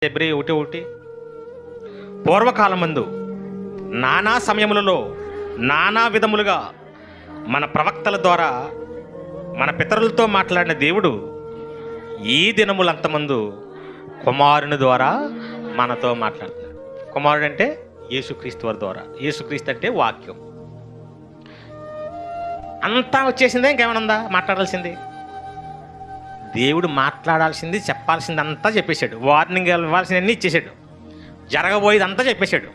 Hebrew 1:1 పూర్వకాలమందు నానా సమయములలో నానా విధములుగా మన ప్రవక్తల ద్వారా మన పితరులతో మాట్లాడిన దేవుడు ఈ దినములంతమందు కుమారుని ద్వారా మనతో మాట్లాడుతున్నాడు. కుమారుడు అంటే యేసుక్రీస్తు వారి ద్వారా. యేసుక్రీస్తు అంటే వాక్యం. అంతా వచ్చేసిందే, ఇంకేమైనా ఉందా మాట్లాడాల్సింది? దేవుడు మాట్లాడాల్సింది చెప్పాల్సింది అంతా చెప్పేశాడు. వార్నింగ్ ఇవ్వాల్సిందన్నీ ఇచ్చేసాడు. జరగబోయేదంతా చెప్పేశాడు.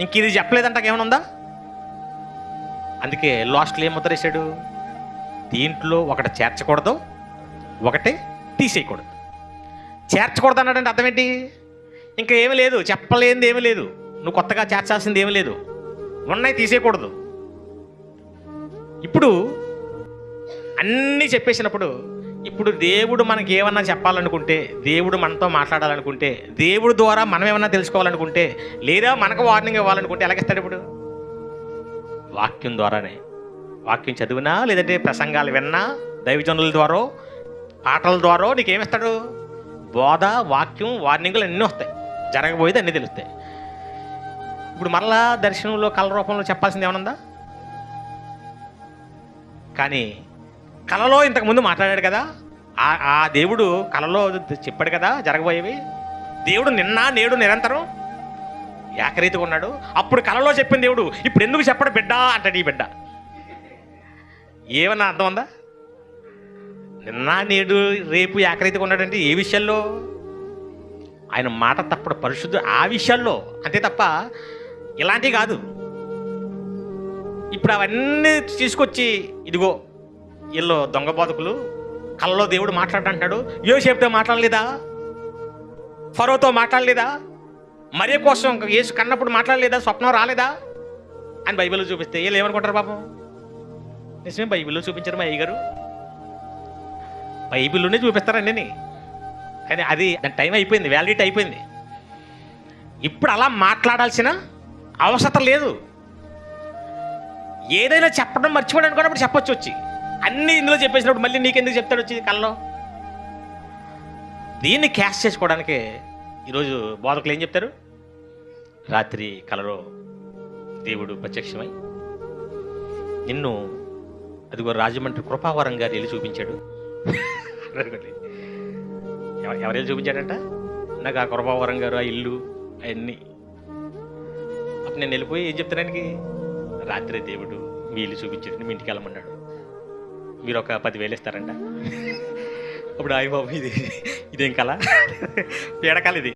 ఇంక ఇది చెప్పలేదంట ఏమైనా ఉందా? అందుకే లాస్ట్లో ఏం ముద్రేశాడు? దీంట్లో ఒకటి చేర్చకూడదు, ఒకటి తీసేయకూడదు. చేర్చకూడదు అన్నాడంటే అర్థం ఏంటి? ఇంకా ఏమీ లేదు, చెప్పలేనిది ఏమీ లేదు, నువ్వు కొత్తగా చేర్చాల్సింది ఏమీ లేదు, ఉన్నాయి తీసేయకూడదు. ఇప్పుడు అన్నీ చెప్పేసినప్పుడు ఇప్పుడు దేవుడు మనకి ఏమన్నా చెప్పాలనుకుంటే, దేవుడు మనతో మాట్లాడాలనుకుంటే, దేవుడు ద్వారా మనం ఏమన్నా తెలుసుకోవాలనుకుంటే, లేదా మనకు వార్నింగ్ ఇవ్వాలనుకుంటే ఎలాగిస్తాడు? ఇప్పుడు వాక్యం ద్వారానే. వాక్యం చదివినా, లేదంటే ప్రసంగాలు విన్నా, దైవజనుల ద్వారా, పాటల ద్వారా నీకేమిస్తాడు? బోధ, వాక్యం, వార్నింగులు అన్నీ వస్తాయి. జరగబోయేది అన్నీ తెలుస్తాయి. ఇప్పుడు మరలా దర్శనంలో కళ రూపంలో చెప్పాల్సింది ఏమనుందా? కానీ కళలో ఇంతకుముందు మాట్లాడాడు కదా, ఆ దేవుడు కళలో చెప్పాడు కదా జరగబోయేవి. దేవుడు నిన్న నేడు నిరంతరం ఏకరీతిగా ఉన్నాడు. అప్పుడు కళలో చెప్పిన దేవుడు ఇప్పుడు ఎందుకు చెప్పడు బిడ్డ అంటాడు. ఈ బిడ్డ ఏమన్నా అర్థం ఉందా? నిన్న నేడు రేపు ఏకరీతిగా ఉన్నాడంటే ఏ విషయాల్లో? ఆయన మాట తప్పుడు పరిశుద్ధుడు ఆ విషయాల్లో, అంతే తప్ప ఇలాంటివి కాదు. ఇప్పుడు అవన్నీ తీసుకొచ్చి ఇదిగో వీళ్ళు దొంగ బోధకులు, కళ్ళలో దేవుడు మాట్లాడంటాడు. యోసేపుతో మాట్లాడలేదా? ఫరోతో మాట్లాడలేదా? మరియ కోసం యేసు కన్నప్పుడు మాట్లాడలేదా? స్వప్నం రాలేదా అని బైబిల్లో చూపిస్తే వీళ్ళు ఏమనుకుంటారు పాపం? నిజమే, బైబిల్లో చూపించారు మా అయ్యగారు, బైబిల్లోనే చూపిస్తారండి. కానీ అది దాని టైం అయిపోయింది, వ్యాలిడిటీ అయిపోయింది. ఇప్పుడు అలా మాట్లాడాల్సిన అవసరం లేదు. ఏదైనా చెప్పడం మర్చిపోయాడు అనుకున్నప్పుడు చెప్పొచ్చు వచ్చి, అన్నీ ఇందులో చెప్పేసినప్పుడు మళ్ళీ నీకెందుకు చెప్తాడు వచ్చి కళ్ళలో? దీన్ని క్యాష్ చేసుకోవడానికే ఈరోజు బోధకులు ఏం చెప్తారు? రాత్రి కలలో దేవుడు ప్రత్యక్షమై నిన్ను అదిగో రాజమండ్రి కృపావరం గారు వెళ్ళి చూపించాడు. ఎవరెళ్ళి చూపించాడంట? నాకు ఆ కృపావరం గారు, ఆ ఇల్లు, అవన్నీ. అప్పుడు నేను వెళ్ళిపోయి ఏం చెప్తాడానికి? రాత్రి దేవుడు మీ ఇల్లు చూపించాడు, మీ ఇంటికి వెళ్ళమన్నాడు, మీరు ఒక 10,000 ఇస్తారంట. అప్పుడు అయ్య బాబు ఇదేం కళ, పీడకాల ఇది.